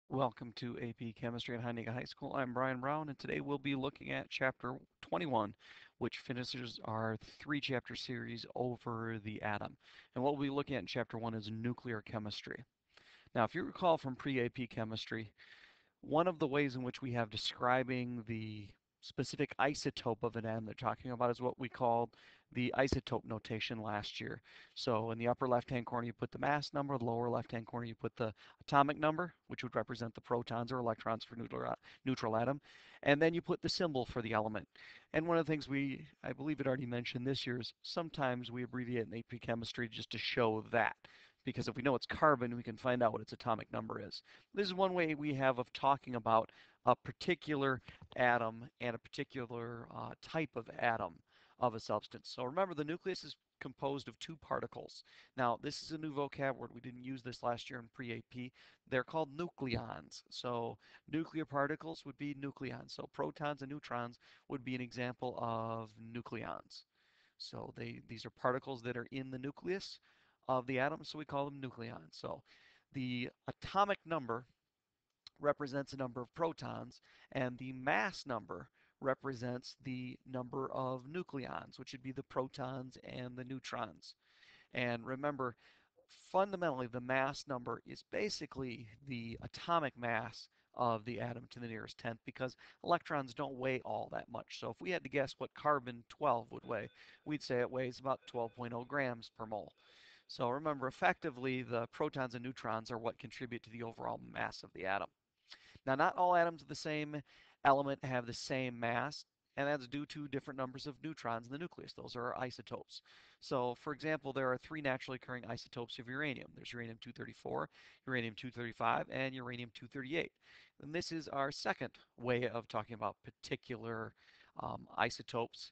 Welcome to AP Chemistry at Heineck High School. I'm Brian Brown, and today we'll be looking at Chapter 21, which finishes our three-chapter series over the atom. And what we'll be looking at in Chapter 1 is nuclear chemistry. Now, if you recall from pre-AP chemistry, one of the ways in which we have describing the specific isotope of an atom they're talking about is what we called the isotope notation last year. So in the upper left-hand corner, you put the mass number, the lower left-hand corner, you put the atomic number, which would represent the protons or electrons for neutral atom, and then you put the symbol for the element. And one of the things I believe it already mentioned this year is sometimes we abbreviate in AP chemistry just to show that. Because if we know it's carbon, we can find out what its atomic number is. This is one way we have of talking about a particular atom and a particular type of atom of a substance. So remember, the nucleus is composed of two particles. Now, this is a new vocab word. We didn't use this last year in pre-AP. They're called nucleons. So nuclear particles would be nucleons. So protons and neutrons would be an example of nucleons. So these are particles that are in the nucleus of the atom, so we call them nucleons. So the atomic number represents the number of protons, and the mass number represents the number of nucleons, which would be the protons and the neutrons. And remember, fundamentally, the mass number is basically the atomic mass of the atom to the nearest tenth because electrons don't weigh all that much. So if we had to guess what carbon 12 would weigh, we'd say it weighs about 12.0 grams per mole. So remember, effectively, the protons and neutrons are what contribute to the overall mass of the atom. Now, not all atoms of the same element have the same mass, and that's due to different numbers of neutrons in the nucleus. Those are isotopes. So, for example, there are three naturally occurring isotopes of uranium. There's uranium-234, uranium-235, and uranium-238. And this is our second way of talking about particular isotopes,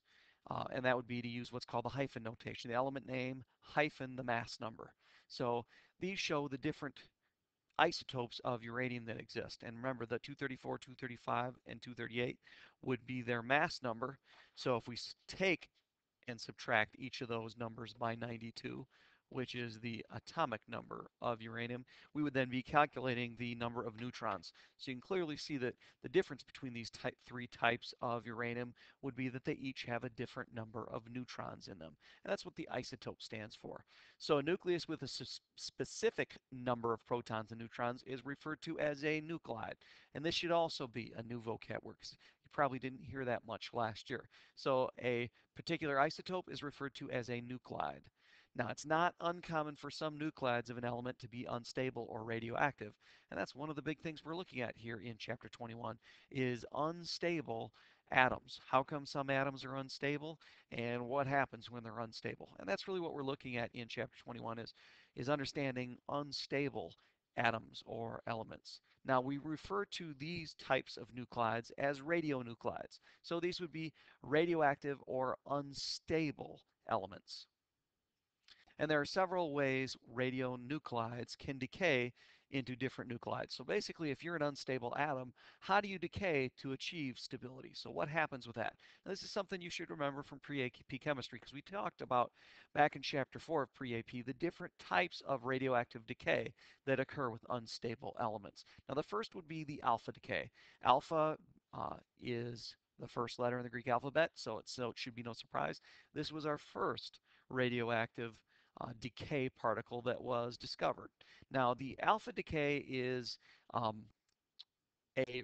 and that would be to use what's called the hyphen notation, the element name hyphen the mass number. So these show the different isotopes of uranium that exist. And remember, the 234, 235, and 238 would be their mass number. So if we take and subtract each of those numbers by 92, which is the atomic number of uranium, we would then be calculating the number of neutrons. So you can clearly see that the difference between these three types of uranium would be that they each have a different number of neutrons in them. And that's what the isotope stands for. So a nucleus with a specific number of protons and neutrons is referred to as a nuclide. And this should also be a new vocab word because you probably didn't hear that much last year. So a particular isotope is referred to as a nuclide. Now, it's not uncommon for some nuclides of an element to be unstable or radioactive, and that's one of the big things we're looking at here in Chapter 21 is unstable atoms. How come some atoms are unstable, and what happens when they're unstable? And that's really what we're looking at in Chapter 21 is understanding unstable atoms or elements. Now, we refer to these types of nuclides as radionuclides. So these would be radioactive or unstable elements. And there are several ways radionuclides can decay into different nuclides. So basically, if you're an unstable atom, how do you decay to achieve stability? So what happens with that? Now, this is something you should remember from pre-AP chemistry because we talked about back in chapter 4 of pre-AP the different types of radioactive decay that occur with unstable elements. Now, the first would be the alpha decay. Alpha is the first letter in the Greek alphabet, so it should be no surprise. This was our first radioactive decay particle that was discovered. Now, the alpha decay is um,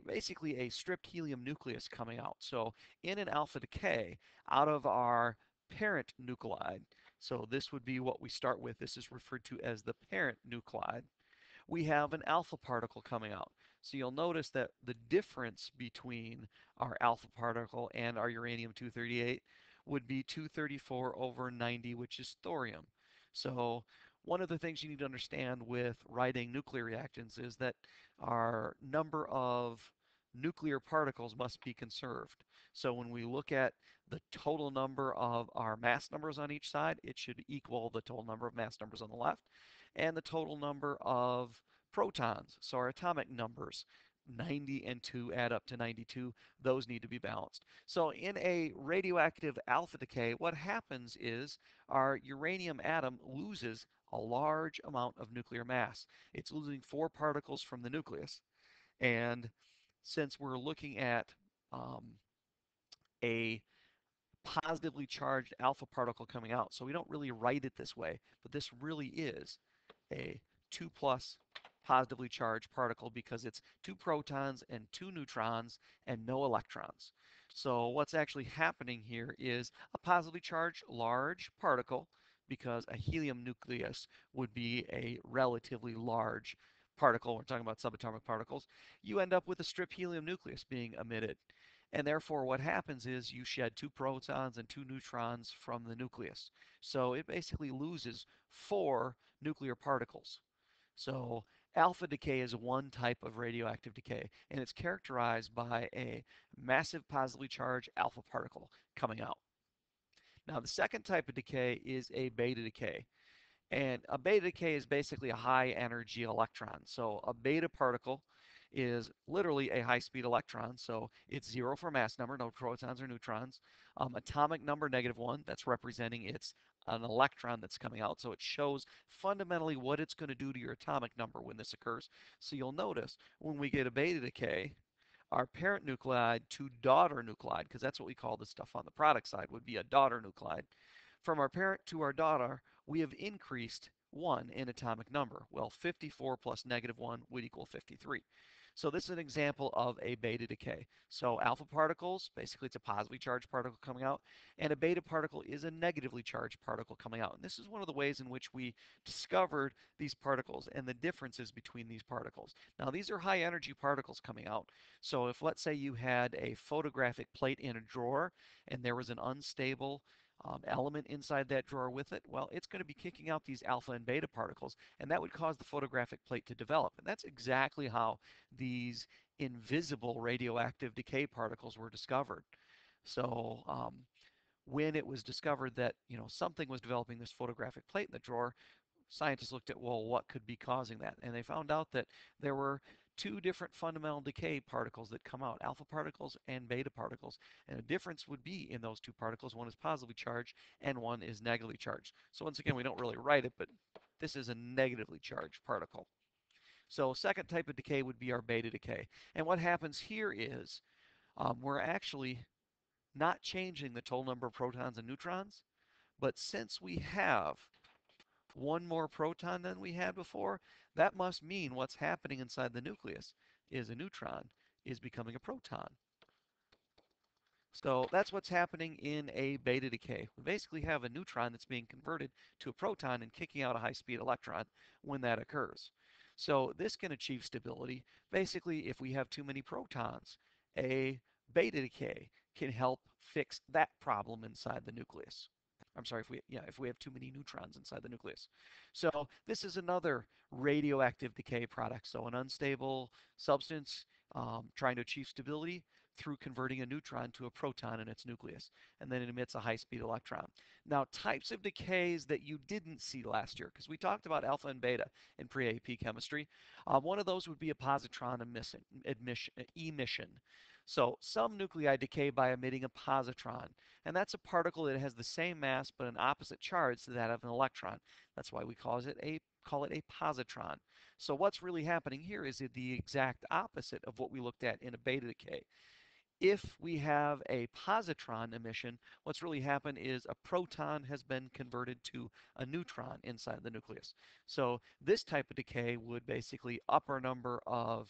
basically a stripped helium nucleus coming out. So in an alpha decay, out of our parent nuclide, so this would be what we start with. This is referred to as the parent nuclide. We have an alpha particle coming out. So you'll notice that the difference between our alpha particle and our uranium-238 would be 234 over 90, which is thorium. So one of the things you need to understand with writing nuclear reactions is that our number of nuclear particles must be conserved. So when we look at the total number of our mass numbers on each side, it should equal the total number of mass numbers on the left and the total number of protons. So our atomic numbers, 90 and 2 add up to 92. Those need to be balanced. So in a radioactive alpha decay, what happens is our uranium atom loses a large amount of nuclear mass. It's losing 4 particles from the nucleus. And since we're looking at um, a positively charged alpha particle coming out, so we don't really write it this way, but this really is a 2 plus positively charged particle because it's 2 protons and 2 neutrons and no electrons. So what's actually happening here is a positively charged large particle, because a helium nucleus would be a relatively large particle. We're talking about subatomic particles. You end up with a strip helium nucleus being emitted. And therefore, what happens is you shed 2 protons and 2 neutrons from the nucleus. So it basically loses 4 nuclear particles. So alpha decay is one type of radioactive decay, and it's characterized by a massive positively charged alpha particle coming out. Now, the second type of decay is a beta decay. And a beta decay is basically a high energy electron. So a beta particle is literally a high speed electron. So it's 0 for mass number, no protons or neutrons. Atomic number -1, that's representing it's an electron that's coming out. So it shows fundamentally what it's going to do to your atomic number when this occurs. So you'll notice when we get a beta decay, our parent nuclide to daughter nuclide, because that's what we call the stuff on the product side, would be a daughter nuclide. From our parent to our daughter, we have increased 1 in atomic number. Well, 54 plus -1 would equal 53. So this is an example of a beta decay. So alpha particles, basically it's a positively charged particle coming out, and a beta particle is a negatively charged particle coming out. And this is one of the ways in which we discovered these particles and the differences between these particles. Now these are high energy particles coming out. So if, let's say, you had a photographic plate in a drawer and there was an unstable element inside that drawer with it, well, it's going to be kicking out these alpha and beta particles, and that would cause the photographic plate to develop. And that's exactly how these invisible radioactive decay particles were discovered. So when it was discovered that something was developing this photographic plate in the drawer, scientists looked at, well, what could be causing that? And they found out that there were 2 different fundamental decay particles that come out, alpha particles and beta particles. And the difference would be in those 2 particles. One is positively charged and one is negatively charged. So once again, we don't really write it, but this is a negatively charged particle. So second type of decay would be our beta decay. And what happens here is we're actually not changing the total number of protons and neutrons, but since we have 1 more proton than we had before, that must mean what's happening inside the nucleus is a neutron is becoming a proton. So that's what's happening in a beta decay. We basically have a neutron that's being converted to a proton and kicking out a high-speed electron when that occurs. So this can achieve stability. Basically, if we have too many protons, a beta decay can help fix that problem inside the nucleus. I'm sorry, if we have too many neutrons inside the nucleus. So this is another radioactive decay product. So an unstable substance trying to achieve stability through converting a neutron to a proton in its nucleus, and then it emits a high-speed electron. Now, types of decays that you didn't see last year, because we talked about alpha and beta in pre-AP chemistry. One of those would be a positron emission. So some nuclei decay by emitting a positron, and that's a particle that has the same mass but an opposite charge to that of an electron. That's why we call it a positron. So what's really happening here is the exact opposite of what we looked at in a beta decay. If we have a positron emission, what's really happened is a proton has been converted to a neutron inside the nucleus. So this type of decay would basically up our number of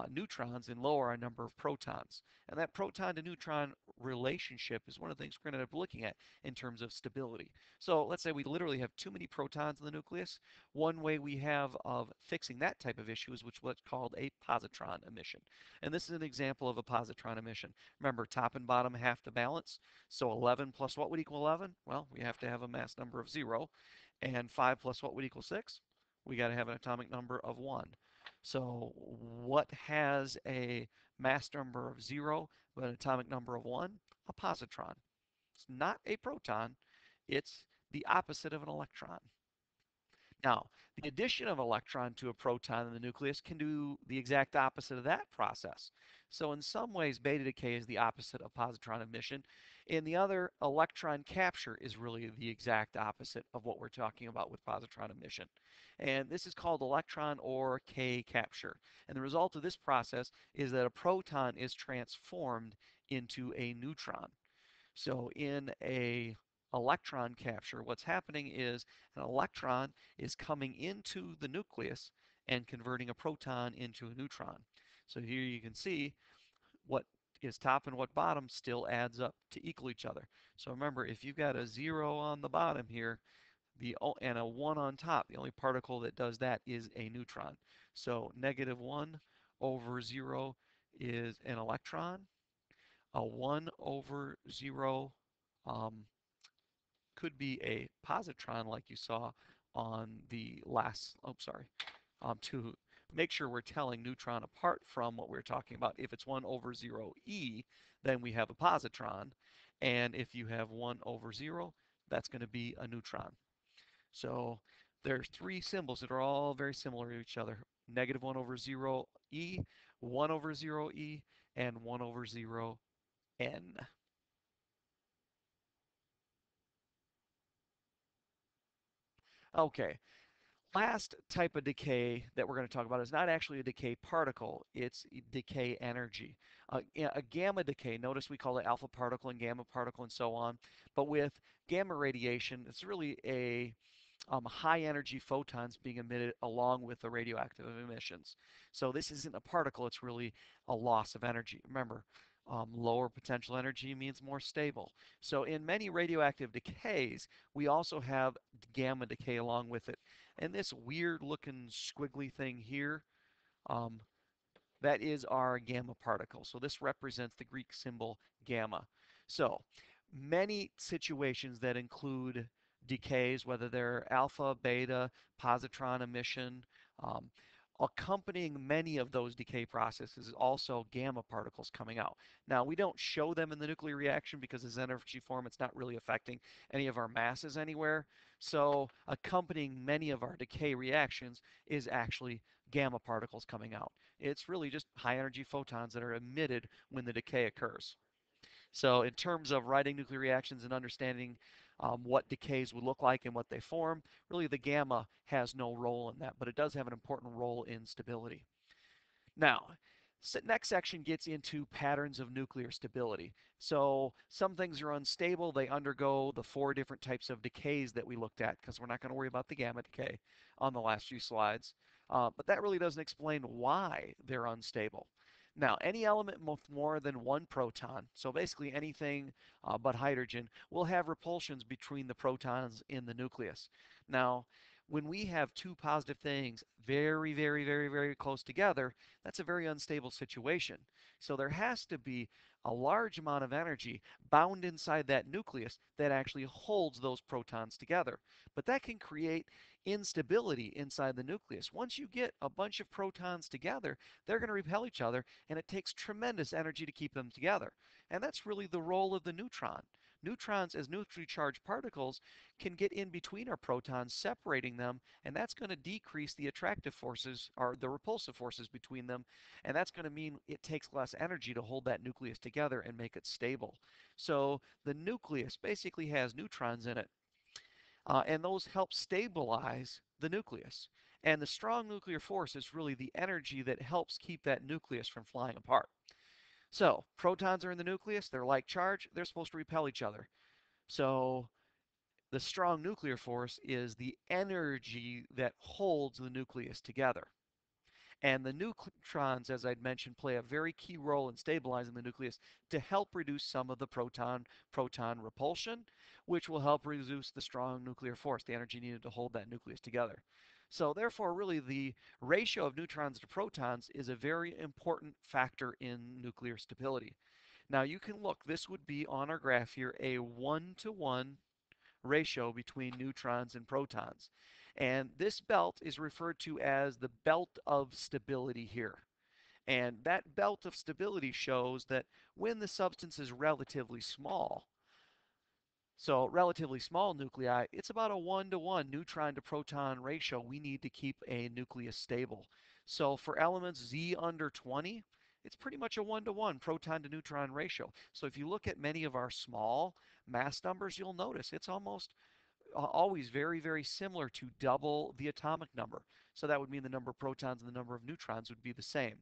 neutrons and lower our number of protons. And that proton to neutron relationship is one of the things we're going to end up looking at in terms of stability. So let's say we literally have too many protons in the nucleus. One way we have of fixing that type of issue is what's called a positron emission. And this is an example of a positron emission. Remember, top and bottom have to balance. So 11 plus what would equal 11? Well, we have to have a mass number of 0. And 5 plus what would equal 6? We got to have an atomic number of 1. So what has a mass number of 0 but an atomic number of 1? A positron. It's not a proton. It's the opposite of an electron. Now, the addition of an electron to a proton in the nucleus can do the exact opposite of that process. So in some ways, beta decay is the opposite of positron emission. In the other, electron capture is really the exact opposite of what we're talking about with positron emission. And this is called electron or K capture. And the result of this process is that a proton is transformed into a neutron. So in a electron capture, what's happening is an electron is coming into the nucleus and converting a proton into a neutron. So here you can see what is top and what bottom still adds up to equal each other. So remember, if you've got a 0 on the bottom here, and a 1 on top, the only particle that does that is a neutron. So -1 over 0 is an electron. A 1 over 0 um, could be a positron like you saw on the last, oh, sorry, to make sure we're telling neutron apart from what we're talking about. If it's 1 over 0 e, then we have a positron. And if you have 1 over 0, that's going to be a neutron. So there's three symbols that are all very similar to each other. -1 over 0 e, 1 over 0 e, and 1 over 0 n. Okay, last type of decay that we're going to talk about is not actually a decay particle, it's decay energy. A gamma decay, notice we call it alpha particle and gamma particle and so on, but with gamma radiation, it's really a high energy photons being emitted along with the radioactive emissions. So this isn't a particle, it's really a loss of energy. Remember, lower potential energy means more stable. So in many radioactive decays, we also have gamma decay along with it. And this weird looking squiggly thing here, um, that is our gamma particle. So this represents the Greek symbol gamma. So many situations that include decays, whether they're alpha, beta, positron emission, um, accompanying many of those decay processes is also gamma particles coming out. Now, we don't show them in the nuclear reaction because as energy form, it's not really affecting any of our masses anywhere. So accompanying many of our decay reactions is actually gamma particles coming out. It's really just high energy photons that are emitted when the decay occurs. So in terms of writing nuclear reactions and understanding what decays would look like and what they form, really the gamma has no role in that, but it does have an important role in stability. Now, next section gets into patterns of nuclear stability. So some things are unstable. They undergo the four different types of decays that we looked at because we're not going to worry about the gamma decay on the last few slides. But that really doesn't explain why they're unstable. Now, any element with more than one proton, so basically anything but hydrogen, will have repulsions between the protons in the nucleus. Now, when we have two positive things very, very, very, very close together, that's a very unstable situation. So there has to be a large amount of energy bound inside that nucleus that actually holds those protons together. But that can create instability inside the nucleus. Once you get a bunch of protons together, they're going to repel each other, and it takes tremendous energy to keep them together. And that's really the role of the neutron. Neutrons, as neutrally charged particles, can get in between our protons, separating them, and that's going to decrease the attractive forces or the repulsive forces between them, and that's going to mean it takes less energy to hold that nucleus together and make it stable. So the nucleus basically has neutrons in it, and those help stabilize the nucleus. And the strong nuclear force is really the energy that helps keep that nucleus from flying apart. So protons are in the nucleus, they're like charge, they're supposed to repel each other. So the strong nuclear force is the energy that holds the nucleus together. And the neutrons, as I'd mentioned, play a very key role in stabilizing the nucleus to help reduce some of the proton repulsion, which will help reduce the strong nuclear force, the energy needed to hold that nucleus together. So therefore, really, the ratio of neutrons to protons is a very important factor in nuclear stability. Now you can look, this would be on our graph here, a 1-to-1 ratio between neutrons and protons. And this belt is referred to as the belt of stability here. And that belt of stability shows that when the substance is relatively small, so relatively small nuclei, it's about a 1-to-1 neutron to proton ratio we need to keep a nucleus stable. So for elements Z under 20, it's pretty much a 1-to-1 proton to neutron ratio. So if you look at many of our small mass numbers, you'll notice it's almost always very, very similar to double the atomic number. So that would mean the number of protons and the number of neutrons would be the same.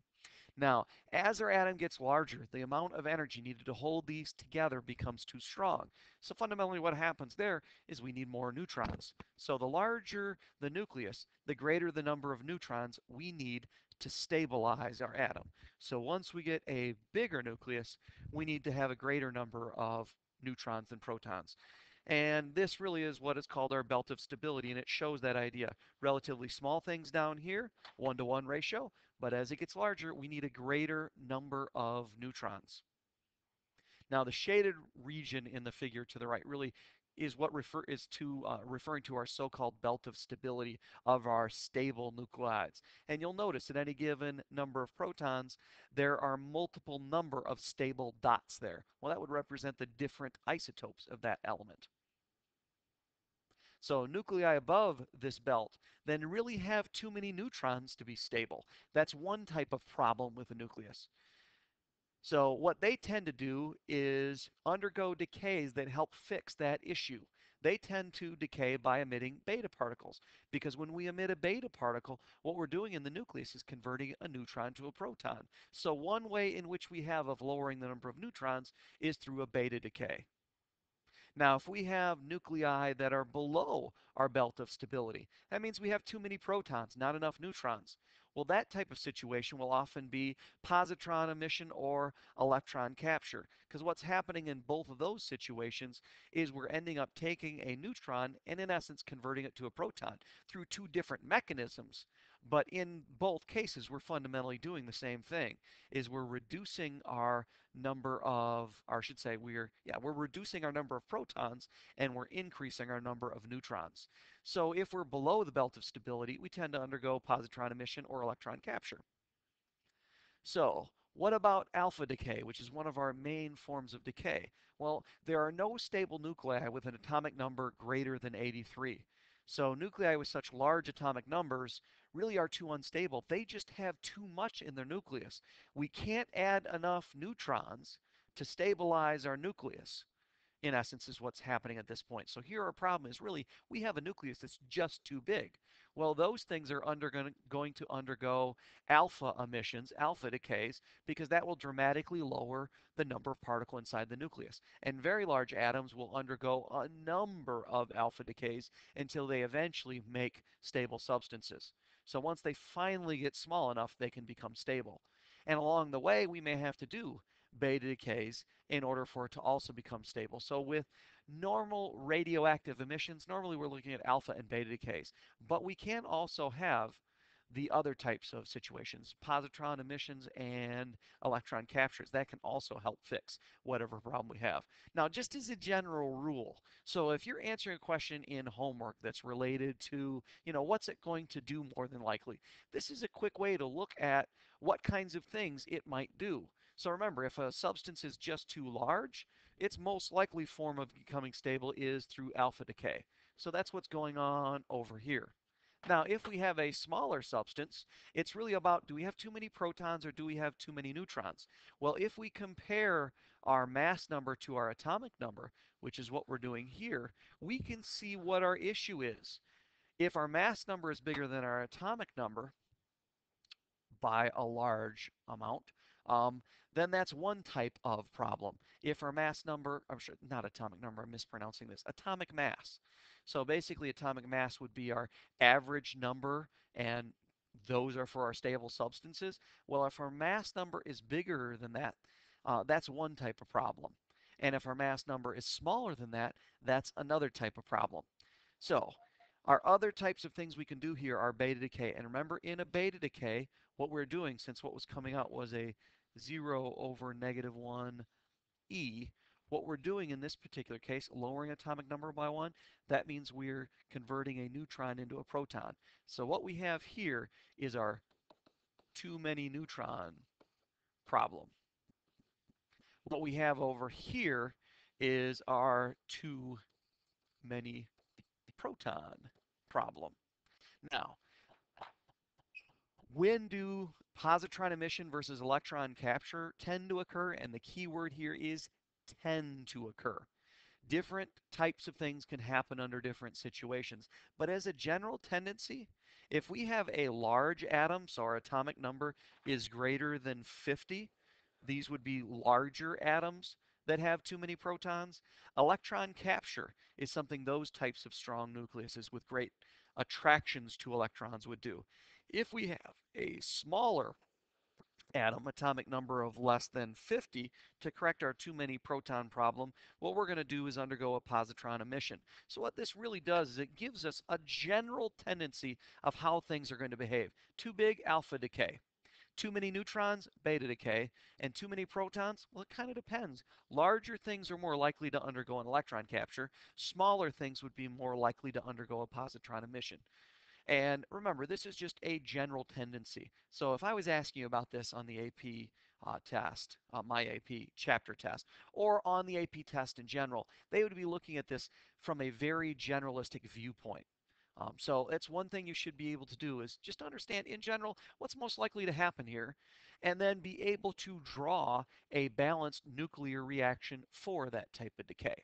Now, as our atom gets larger, the amount of energy needed to hold these together becomes too strong. So fundamentally what happens there is we need more neutrons. So the larger the nucleus, the greater the number of neutrons we need to stabilize our atom. So once we get a bigger nucleus, we need to have a greater number of neutrons than protons. And this really is what is called our belt of stability, and it shows that idea. Relatively small things down here, 1-to-1 ratio, but as it gets larger, we need a greater number of neutrons. Now, the shaded region in the figure to the right really is what referring to our so-called belt of stability of our stable nuclides. And you'll notice at any given number of protons, there are multiple number of stable dots there. Well, that would represent the different isotopes of that element. So nuclei above this belt then really have too many neutrons to be stable. That's one type of problem with a nucleus. So what they tend to do is undergo decays that help fix that issue. They tend to decay by emitting beta particles, because when we emit a beta particle, what we're doing in the nucleus is converting a neutron to a proton. So one way in which we have of lowering the number of neutrons is through a beta decay. Now, if we have nuclei that are below our belt of stability, that means we have too many protons, not enough neutrons. Well, that type of situation will often be positron emission or electron capture, because what's happening in both of those situations is we're ending up taking a neutron and in essence converting it to a proton through two different mechanisms. But in both cases, we're fundamentally doing the same thing, is we're reducing our number of, or I should say we're reducing our number of protons and we're increasing our number of neutrons. So if we're below the belt of stability, we tend to undergo positron emission or electron capture. So what about alpha decay, which is one of our main forms of decay? Well, there are no stable nuclei with an atomic number greater than 83. So nuclei with such large atomic numbers really are too unstable. They just have too much in their nucleus. We can't add enough neutrons to stabilize our nucleus, in essence, is what's happening at this point. So here our problem is really we have a nucleus that's just too big. Well, those things are going to undergo alpha emissions, alpha decays, because that will dramatically lower the number of particles inside the nucleus. And very large atoms will undergo a number of alpha decays until they eventually make stable substances. So once they finally get small enough, they can become stable. And along the way, we may have to do beta decays in order for it to also become stable. So with normal radioactive emissions, normally we're looking at alpha and beta decays, but we can also have the other types of situations, positron emissions and electron captures. That can also help fix whatever problem we have. Now, just as a general rule, so if you're answering a question in homework that's related to, what's it going to do more than likely, this is a quick way to look at what kinds of things it might do. So remember, if a substance is just too large, its most likely form of becoming stable is through alpha decay. So that's what's going on over here. Now, if we have a smaller substance, it's really about, do we have too many protons or do we have too many neutrons? Well, if we compare our mass number to our atomic number, which is what we're doing here, we can see what our issue is. If our mass number is bigger than our atomic number by a large amount, um, then that's one type of problem. If our mass number, I'm sure, not atomic number, I'm mispronouncing this, atomic mass. So basically atomic mass would be our average number, and those are for our stable substances. Well, if our mass number is bigger than that, that's one type of problem. And if our mass number is smaller than that, that's another type of problem. So our other types of things we can do here are beta decay. And remember, in a beta decay, what we're doing, since what was coming out was a 0 over negative 1 E, what we're doing in this particular case, lowering atomic number by 1, that means we're converting a neutron into a proton. So what we have here is our too many neutron problem. What we have over here is our too many proton problem. Now, when do positron emission versus electron capture tend to occur? And the key word here is tend to occur. Different types of things can happen under different situations. But as a general tendency, if we have a large atom, so our atomic number is greater than 50, these would be larger atoms that have too many protons. Electron capture is something those types of strong nucleuses with great attractions to electrons would do. If we have a smaller atom, atomic number of less than 50, to correct our too many proton problem, what we're going to do is undergo a positron emission. So what this really does is it gives us a general tendency of how things are going to behave. Too big, alpha decay. Too many neutrons, beta decay. And too many protons, well, it kind of depends. Larger things are more likely to undergo an electron capture. Smaller things would be more likely to undergo a positron emission. And remember, this is just a general tendency. So if I was asking you about this on the AP test, my AP chapter test, or on the AP test in general, they would be looking at this from a very generalistic viewpoint. So it's one thing you should be able to do is just understand in general what's most likely to happen here, and then be able to draw a balanced nuclear reaction for that type of decay.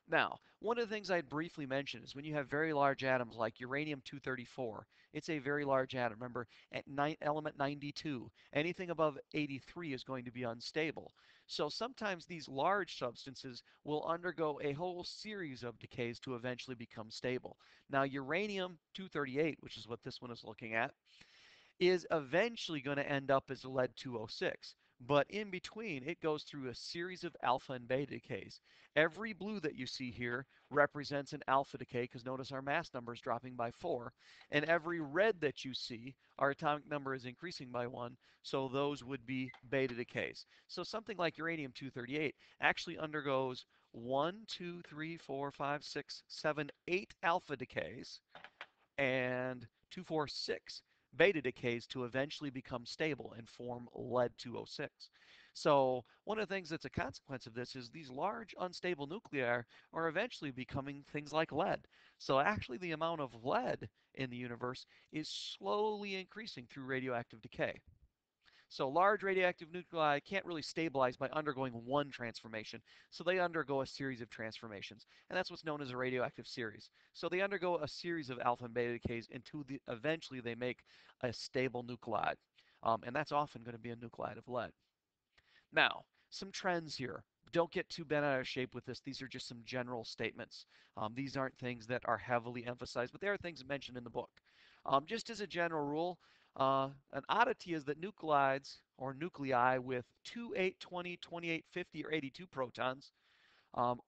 Now, one of the things I'd briefly mention is when you have very large atoms like uranium-234, it's a very large atom. Remember, at element 92, anything above 83 is going to be unstable. So sometimes these large substances will undergo a whole series of decays to eventually become stable. Now, uranium-238, which is what this one is looking at, is eventually going to end up as lead 206. But in between, it goes through a series of alpha and beta decays. Every blue that you see here represents an alpha decay, because notice our mass number is dropping by 4. And every red that you see, our atomic number is increasing by 1, so those would be beta decays. So something like uranium-238 actually undergoes 1, 2, 3, 4, 5, 6, 7, 8 alpha decays and 246 beta decays to eventually become stable and form lead 206. So one of the things that's a consequence of this is these large unstable nuclei are eventually becoming things like lead. So actually the amount of lead in the universe is slowly increasing through radioactive decay. So large radioactive nuclei can't really stabilize by undergoing one transformation. So they undergo a series of transformations. And that's what's known as a radioactive series. So they undergo a series of alpha and beta decays until eventually they make a stable nuclide. And that's often going to be a nuclide of lead. Now, some trends here. Don't get too bent out of shape with this. These are just some general statements. These aren't things that are heavily emphasized, but they are things mentioned in the book. Just as a general rule, an oddity is that nuclides or nuclei with 2, 8, 20, 28, 50, or 82 protons,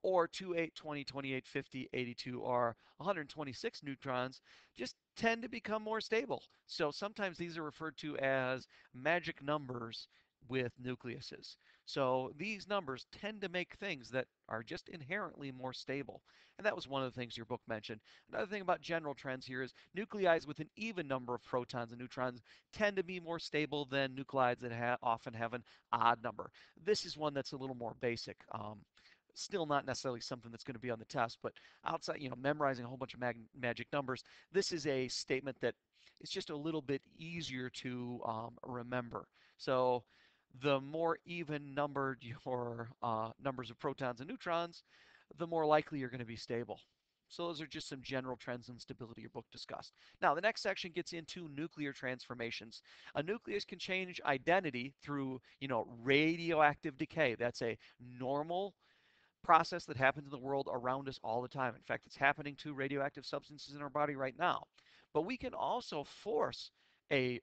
or 2, 8, 20, 28, 50, 82, or 126 neutrons, just tend to become more stable. So sometimes these are referred to as magic numbers with nucleuses. So these numbers tend to make things that are just inherently more stable. And that was one of the things your book mentioned. Another thing about general trends here is nuclei with an even number of protons and neutrons tend to be more stable than nuclides that often have an odd number. This is one that's a little more basic. Still not necessarily something that's going to be on the test, but outside, memorizing a whole bunch of magic numbers, this is a statement that it's just a little bit easier to remember. So the more even numbered your numbers of protons and neutrons, the more likely you're going to be stable. So those are just some general trends and stability your book discussed. Now, the next section gets into nuclear transformations. A nucleus can change identity through, radioactive decay. That's a normal process that happens in the world around us all the time. In fact, it's happening to radioactive substances in our body right now. But we can also force a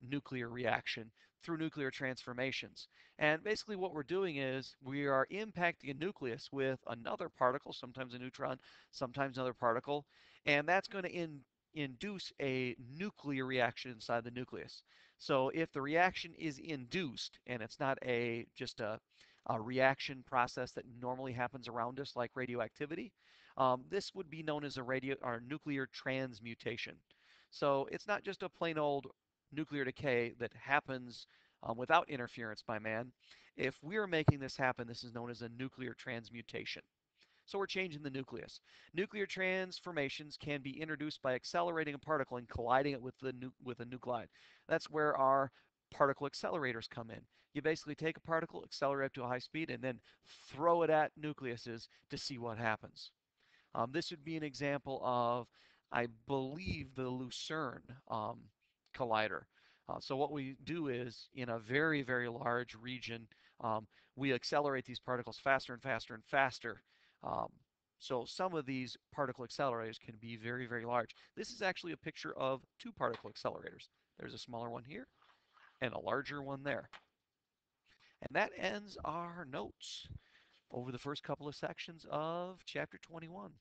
nuclear reaction through nuclear transformations. And basically what we're doing is we are impacting a nucleus with another particle, sometimes a neutron, sometimes another particle, and that's going to induce a nuclear reaction inside the nucleus. So if the reaction is induced and it's not just a reaction process that normally happens around us like radioactivity, this would be known as a nuclear transmutation. So it's not just a plain old nuclear decay that happens without interference by man. If we're making this happen, this is known as a nuclear transmutation. So we're changing the nucleus. Nuclear transformations can be introduced by accelerating a particle and colliding it with a nuclide. That's where our particle accelerators come in. You basically take a particle, accelerate up to a high speed, and then throw it at nucleuses to see what happens. This would be an example of, I believe, the Lucerne collider. So what we do is, in a very, very large region, we accelerate these particles faster and faster and faster. Um, so some of these particle accelerators can be very, very large. This is actually a picture of two particle accelerators. There's a smaller one here and a larger one there. And that ends our notes over the first couple of sections of Chapter 21.